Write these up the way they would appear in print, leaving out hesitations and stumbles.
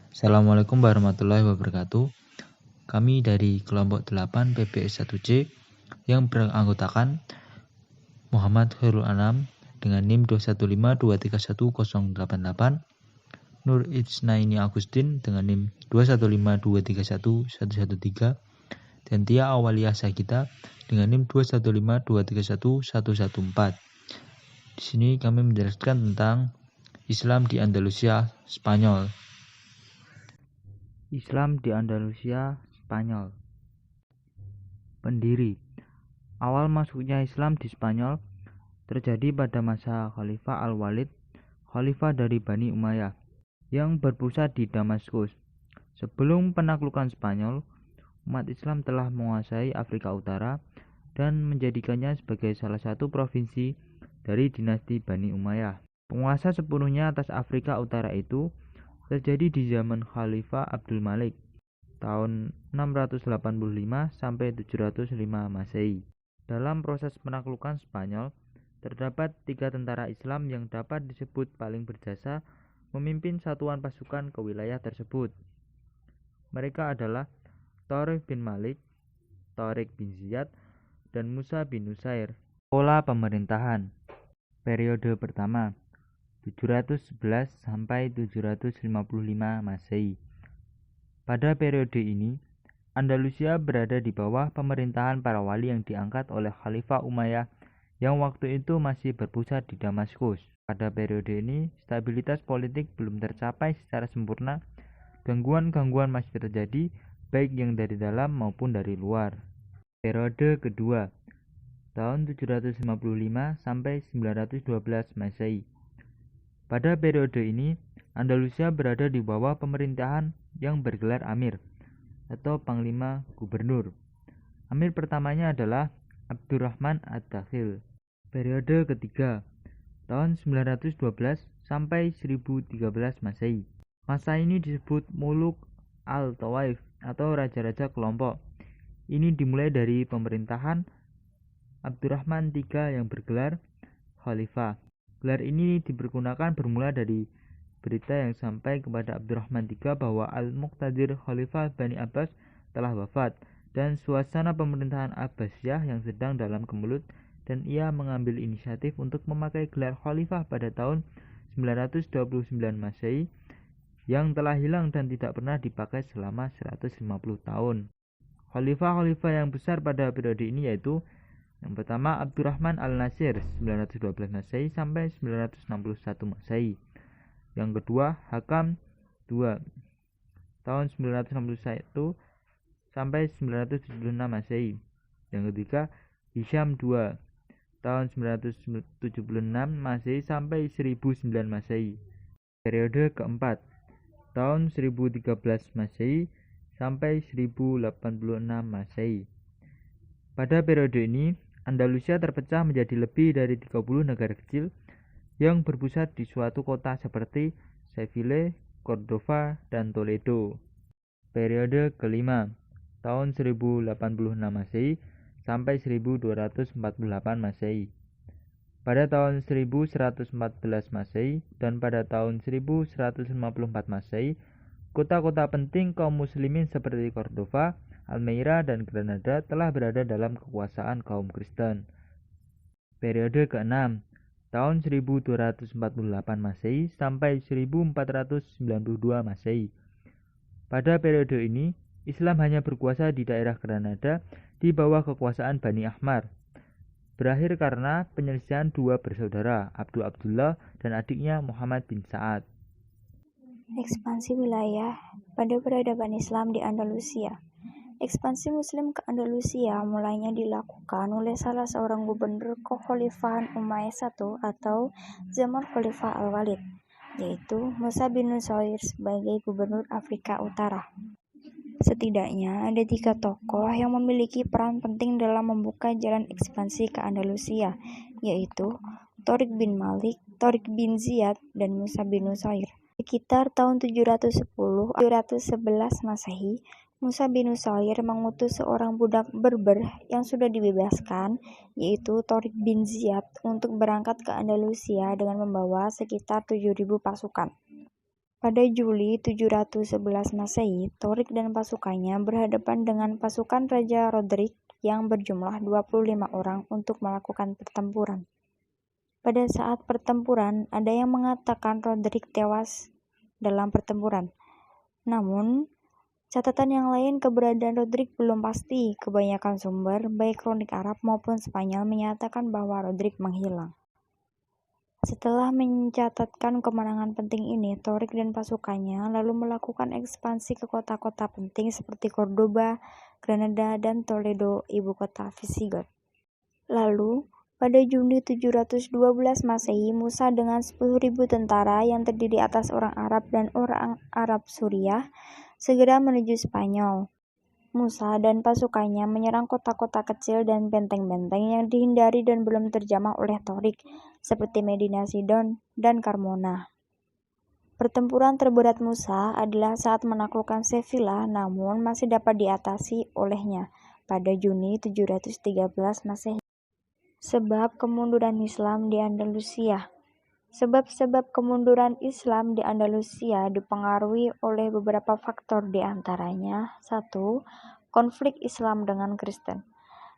Assalamualaikum warahmatullahi wabarakatuh. Kami dari kelompok 8 PPS 1C yang beranggotakan Muhammad Khairul Anam dengan NIM 215231088, Nur Itsnaini Agustin dengan NIM 215231113, dan Tia Awaliyah Sagita dengan NIM 215231114. Di sini kami menjelaskan tentang Islam di Andalusia, Spanyol. Islam di Andalusia, Spanyol. Pendiri. Awal masuknya Islam di Spanyol terjadi pada masa Khalifah Al-Walid, khalifah dari Bani Umayyah, yang berpusat di Damaskus. Sebelum penaklukan Spanyol, umat Islam telah menguasai Afrika Utara dan menjadikannya sebagai salah satu provinsi dari dinasti Bani Umayyah. Penguasa sepenuhnya atas Afrika Utara itu terjadi di zaman Khalifah Abdul Malik tahun 685 sampai 705 Masehi. Dalam proses penaklukan Spanyol, terdapat 3 tentara Islam yang dapat disebut paling berjasa memimpin satuan pasukan ke wilayah tersebut. Mereka adalah Tariq bin Malik, Tariq bin Ziyad, dan Musa bin Nusair. Pola pemerintahan. Periode pertama 711 sampai 755 Masehi. Pada periode ini, Andalusia berada di bawah pemerintahan para wali yang diangkat oleh Khalifah Umayyah yang waktu itu masih berpusat di Damaskus. Pada periode ini, stabilitas politik belum tercapai secara sempurna. Gangguan-gangguan masih terjadi, baik yang dari dalam maupun dari luar. Periode kedua, tahun 755 sampai 912 Masehi. Pada periode ini, Andalusia berada di bawah pemerintahan yang bergelar Amir atau Panglima Gubernur. Amir pertamanya adalah Abdurrahman Ad-Dakhil. Periode ketiga, tahun 912 sampai 1013 Masehi. Masa ini disebut Muluk Al-Tawaif atau raja-raja kelompok. Ini dimulai dari pemerintahan Abdurrahman III yang bergelar Khalifah. Gelar ini dipergunakan bermula dari berita yang sampai kepada Abdurrahman III bahwa Al-Muqtadir Khalifah Bani Abbas telah wafat dan suasana pemerintahan Abbasiyah yang sedang dalam kemelut, dan ia mengambil inisiatif untuk memakai gelar Khalifah pada tahun 929 Masehi yang telah hilang dan tidak pernah dipakai selama 150 tahun. Khalifah-khalifah yang besar pada periode ini yaitu yang pertama Abdurrahman Al-Nasir 912 Masehi sampai 961 Masehi. Yang kedua Hakam II tahun 961 sampai 976 Masehi. Yang ketiga Hisham II tahun 976 Masehi sampai 1009 Masehi. Periode keempat tahun 1013 Masehi sampai 1086 Masehi. Pada periode ini Andalusia terpecah menjadi lebih dari 30 negara kecil yang berpusat di suatu kota seperti Seville, Cordova, dan Toledo. Periode kelima, tahun 1086 Masehi sampai 1248 Masehi. Pada tahun 1114 Masehi dan pada tahun 1154 Masehi, kota-kota penting kaum muslimin seperti Cordova, Almeida, dan Granada telah berada dalam kekuasaan kaum Kristen. Periode ke-6, tahun 1248 Masehi sampai 1492 Masehi. Pada periode ini, Islam hanya berkuasa di daerah Granada di bawah kekuasaan Bani Ahmar. Berakhir karena penyelesaian dua bersaudara, Abdullah dan adiknya Muhammad bin Sa'ad. Ekspansi wilayah pada peradaban Islam di Andalusia. Ekspansi Muslim ke Andalusia mulainya dilakukan oleh salah seorang gubernur kekhalifahan Umayyah I atau zaman Khalifah Al-Walid, yaitu Musa bin Nusair sebagai gubernur Afrika Utara. Setidaknya ada 3 tokoh yang memiliki peran penting dalam membuka jalan ekspansi ke Andalusia, yaitu Tariq bin Malik, Tariq bin Ziyad, dan Musa bin Nusair. Sekitar tahun 710-711 Masehi, Musa bin Nusair mengutus seorang budak Berber yang sudah dibebaskan, yaitu Tariq bin Ziyad, untuk berangkat ke Andalusia dengan membawa sekitar 7.000 pasukan. Pada Juli 711 Masehi, Thorik dan pasukannya berhadapan dengan pasukan Raja Roderick yang berjumlah 25 orang untuk melakukan pertempuran. Pada saat pertempuran, ada yang mengatakan Roderick tewas dalam pertempuran. Namun, catatan yang lain keberadaan Roderick belum pasti. Kebanyakan sumber, baik kronik Arab maupun Spanyol, menyatakan bahwa Roderick menghilang. Setelah mencatatkan kemenangan penting ini, Thorik dan pasukannya lalu melakukan ekspansi ke kota-kota penting seperti Cordoba, Granada, dan Toledo, ibu kota Visigoth. Lalu, pada Juni 712 Masehi, Musa dengan 10.000 tentara yang terdiri atas orang Arab dan orang Arab Suriah segera menuju Spanyol. Musa dan pasukannya menyerang kota-kota kecil dan benteng-benteng yang dihindari dan belum terjamah oleh Thorik, seperti Medina Sidon dan Carmona. Pertempuran terberat Musa adalah saat menaklukkan Sevilla, namun masih dapat diatasi olehnya pada Juni 713 Masehi. Sebab kemunduran Islam di Andalusia. Sebab-sebab kemunduran Islam di Andalusia dipengaruhi oleh beberapa faktor, di antaranya 1. Konflik Islam dengan Kristen.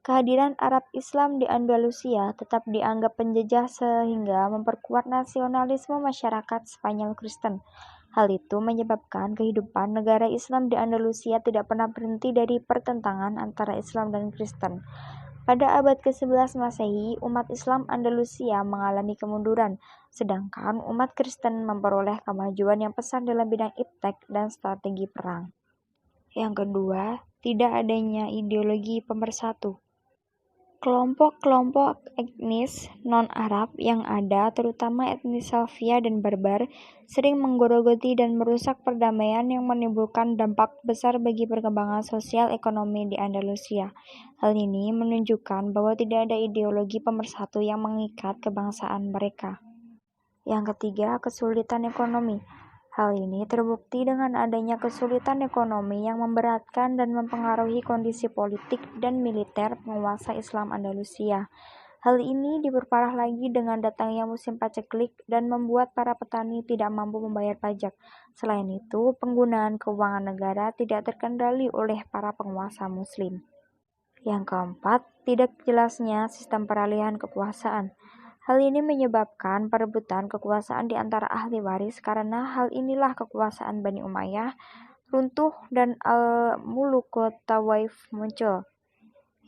Kehadiran Arab Islam di Andalusia tetap dianggap penjajah sehingga memperkuat nasionalisme masyarakat Spanyol Kristen. Hal itu menyebabkan kehidupan negara Islam di Andalusia tidak pernah berhenti dari pertentangan antara Islam dan Kristen. Pada abad ke-11 Masehi, umat Islam Andalusia mengalami kemunduran, sedangkan umat Kristen memperoleh kemajuan yang pesat dalam bidang iptek dan strategi perang. Yang kedua, tidak adanya ideologi pemersatu. Kelompok-kelompok etnis non-Arab yang ada, terutama etnis Salvia dan Barbar, sering menggerogoti dan merusak perdamaian yang menimbulkan dampak besar bagi perkembangan sosial ekonomi di Andalusia. Hal ini menunjukkan bahwa tidak ada ideologi pemersatu yang mengikat kebangsaan mereka. Yang ketiga, kesulitan ekonomi. Hal ini terbukti dengan adanya kesulitan ekonomi yang memberatkan dan mempengaruhi kondisi politik dan militer penguasa Islam Andalusia. Hal ini diperparah lagi dengan datangnya musim paceklik dan membuat para petani tidak mampu membayar pajak. Selain itu, penggunaan keuangan negara tidak terkendali oleh para penguasa Muslim. Yang keempat, tidak jelasnya sistem peralihan kekuasaan. Hal ini menyebabkan perebutan kekuasaan di antara ahli waris, karena hal inilah kekuasaan Bani Umayyah runtuh dan Al-Mulukut Tawaif muncul.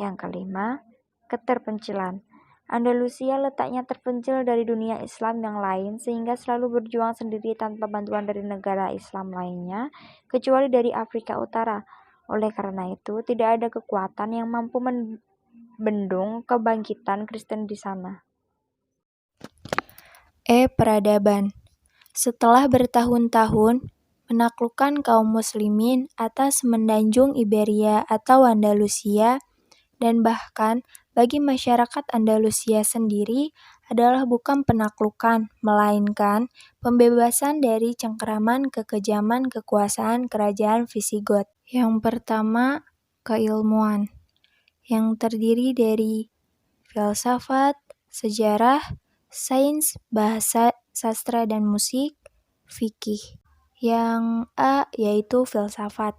Yang kelima, keterpencilan. Andalusia letaknya terpencil dari dunia Islam yang lain sehingga selalu berjuang sendiri tanpa bantuan dari negara Islam lainnya, kecuali dari Afrika Utara. Oleh karena itu, tidak ada kekuatan yang mampu membendung kebangkitan Kristen di sana. Peradaban. Setelah bertahun-tahun menaklukkan kaum muslimin atas semenanjung Iberia atau Andalusia, dan bahkan bagi masyarakat Andalusia sendiri adalah bukan penaklukan, melainkan pembebasan dari cengkeraman kekejaman kekuasaan kerajaan Visigoth. Yang pertama, keilmuan, yang terdiri dari filsafat, sejarah, sains, bahasa, sastra dan musik, fikih. Yang A yaitu filsafat.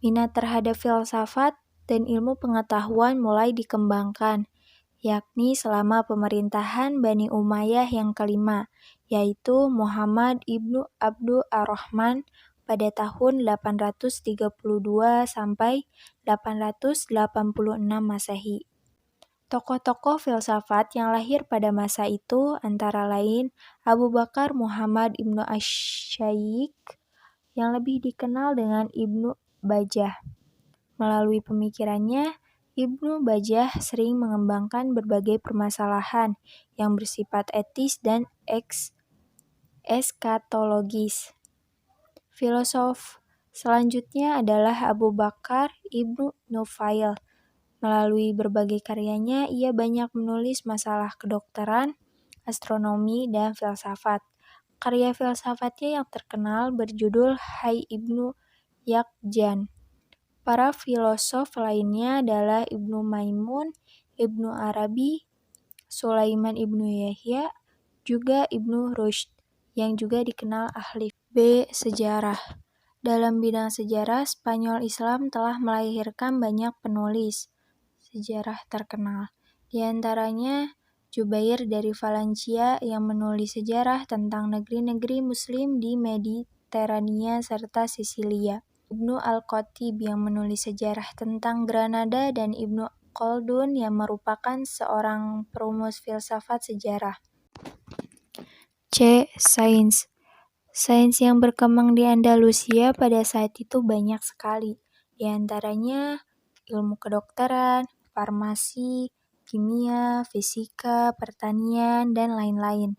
Minat terhadap filsafat dan ilmu pengetahuan mulai dikembangkan, yakni selama pemerintahan Bani Umayyah yang kelima, yaitu Muhammad ibnu Abdul Ar-Rahman pada tahun 832 sampai 886 Masehi. Tokoh-tokoh filsafat yang lahir pada masa itu antara lain Abu Bakar Muhammad ibnu Asy-Syaikh, yang lebih dikenal dengan Ibnu Bajjah. Melalui pemikirannya, Ibnu Bajjah sering mengembangkan berbagai permasalahan yang bersifat etis dan eskatologis. Filosof selanjutnya adalah Abu Bakar ibnu Nufail. Melalui berbagai karyanya, ia banyak menulis masalah kedokteran, astronomi, dan filsafat. Karya filsafatnya yang terkenal berjudul Hai Ibnu Yaqzan. Para filosof lainnya adalah Ibnu Maimun, Ibnu Arabi, Sulaiman ibnu Yahya, juga Ibnu Rushd, yang juga dikenal ahli B. Sejarah. Dalam bidang sejarah, Spanyol Islam telah melahirkan banyak penulis sejarah terkenal. Di antaranya Jubair dari Valencia yang menulis sejarah tentang negeri-negeri Muslim di Mediterania serta Sisilia. Ibnu Al-Khatib yang menulis sejarah tentang Granada dan Ibnu Khaldun yang merupakan seorang perumus filsafat sejarah. C. Sains. Sains yang berkembang di Andalusia pada saat itu banyak sekali. Di antaranya ilmu kedokteran, farmasi, kimia, fisika, pertanian, dan lain-lain.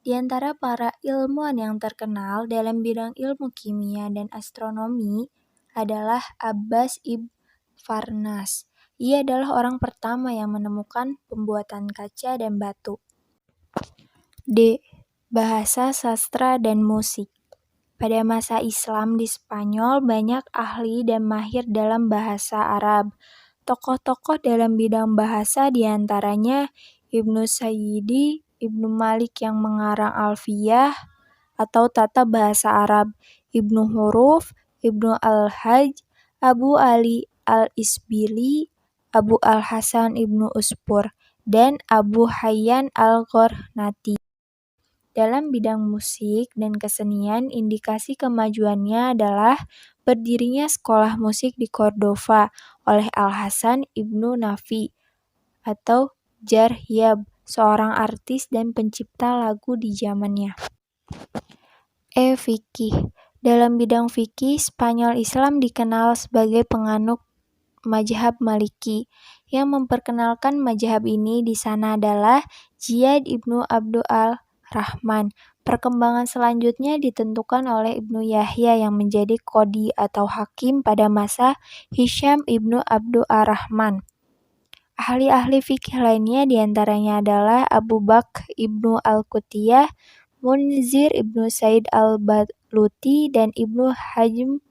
Di antara para ilmuwan yang terkenal dalam bidang ilmu kimia dan astronomi adalah Abbas ibn Farnas. Ia adalah orang pertama yang menemukan pembuatan kaca dan batu. D. Bahasa, sastra, dan musik. Pada masa Islam di Spanyol banyak ahli dan mahir dalam bahasa Arab. Tokoh-tokoh dalam bidang bahasa diantaranya Ibnu Sayyidi, Ibnu Malik yang mengarang Alfiyah atau tata bahasa Arab, Ibnu Huruf, Ibnu Al-Hajj, Abu Ali Al-Isbili, Abu Al-Hasan Ibnu Uspur, dan Abu Hayyan Al-Gharnati. Dalam bidang musik dan kesenian, indikasi kemajuannya adalah berdirinya sekolah musik di Cordova oleh Al-Hasan Ibnu Nafi atau Jarhyab, seorang artis dan pencipta lagu di zamannya. E. Fikih. Dalam bidang fikih, Spanyol Islam dikenal sebagai penganut mazhab Maliki. Yang memperkenalkan mazhab ini di sana adalah Ziyad Ibnu Abdul Rahman. Perkembangan selanjutnya ditentukan oleh Ibnu Yahya yang menjadi qadhi atau hakim pada masa Hisham Ibnu Abdul Rahman. Ahli-ahli fikih lainnya diantaranya adalah Abu Bakr Ibnu Al-Qutiyah, Munzir Ibnu Said Al-Baluti, dan Ibnu Hazm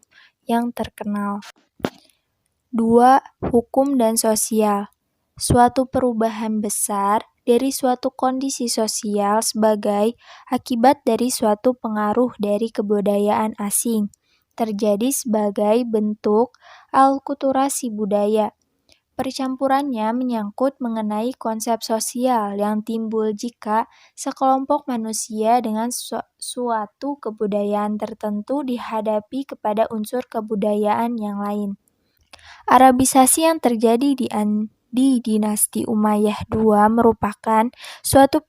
yang terkenal. 2. Hukum dan sosial. Suatu perubahan besar dari suatu kondisi sosial sebagai akibat dari suatu pengaruh dari kebudayaan asing terjadi sebagai bentuk alkulturasi budaya. Percampurannya menyangkut mengenai konsep sosial yang timbul jika sekelompok manusia dengan suatu kebudayaan tertentu dihadapi kepada unsur kebudayaan yang lain. Arabisasi yang terjadi di dinasti Umayyah II merupakan suatu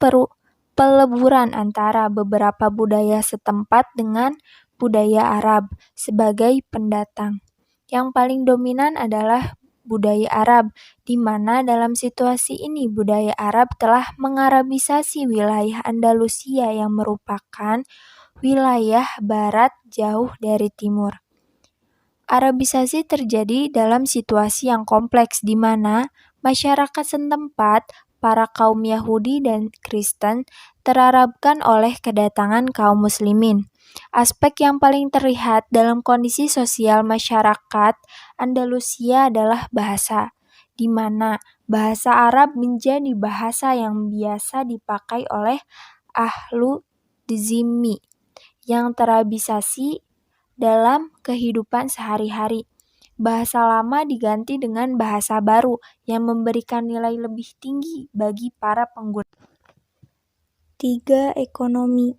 peleburan antara beberapa budaya setempat dengan budaya Arab sebagai pendatang. Yang paling dominan adalah budaya Arab, di mana dalam situasi ini budaya Arab telah mengarabisasi wilayah Andalusia yang merupakan wilayah barat jauh dari timur. Arabisasi terjadi dalam situasi yang kompleks di mana masyarakat setempat, para kaum Yahudi dan Kristen, terarabkan oleh kedatangan kaum muslimin. Aspek yang paling terlihat dalam kondisi sosial masyarakat Andalusia adalah bahasa, di mana bahasa Arab menjadi bahasa yang biasa dipakai oleh ahlu dzimmi yang terarabisasi dalam kehidupan sehari-hari. Bahasa lama diganti dengan bahasa baru yang memberikan nilai lebih tinggi bagi para pengguna. 3. Ekonomi.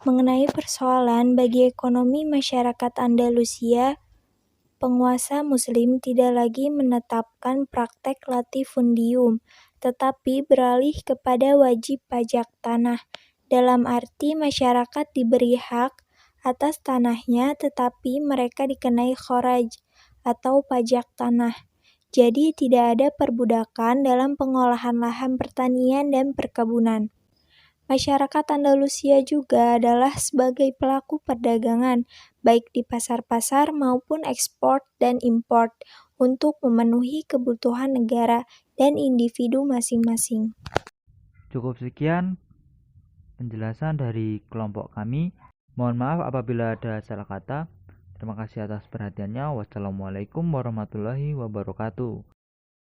Mengenai persoalan bagi ekonomi masyarakat Andalusia, penguasa Muslim tidak lagi menetapkan praktek latifundium, tetapi beralih kepada wajib pajak tanah, dalam arti masyarakat diberi hak atas tanahnya tetapi mereka dikenai kharaj atau pajak tanah. Jadi tidak ada perbudakan dalam pengolahan lahan pertanian dan perkebunan. Masyarakat Andalusia juga adalah sebagai pelaku perdagangan, baik di pasar-pasar maupun ekspor dan import, untuk memenuhi kebutuhan negara dan individu masing-masing. Cukup sekian penjelasan dari kelompok kami. Mohon maaf apabila ada salah kata. Terima kasih atas perhatiannya. Wassalamualaikum warahmatullahi wabarakatuh.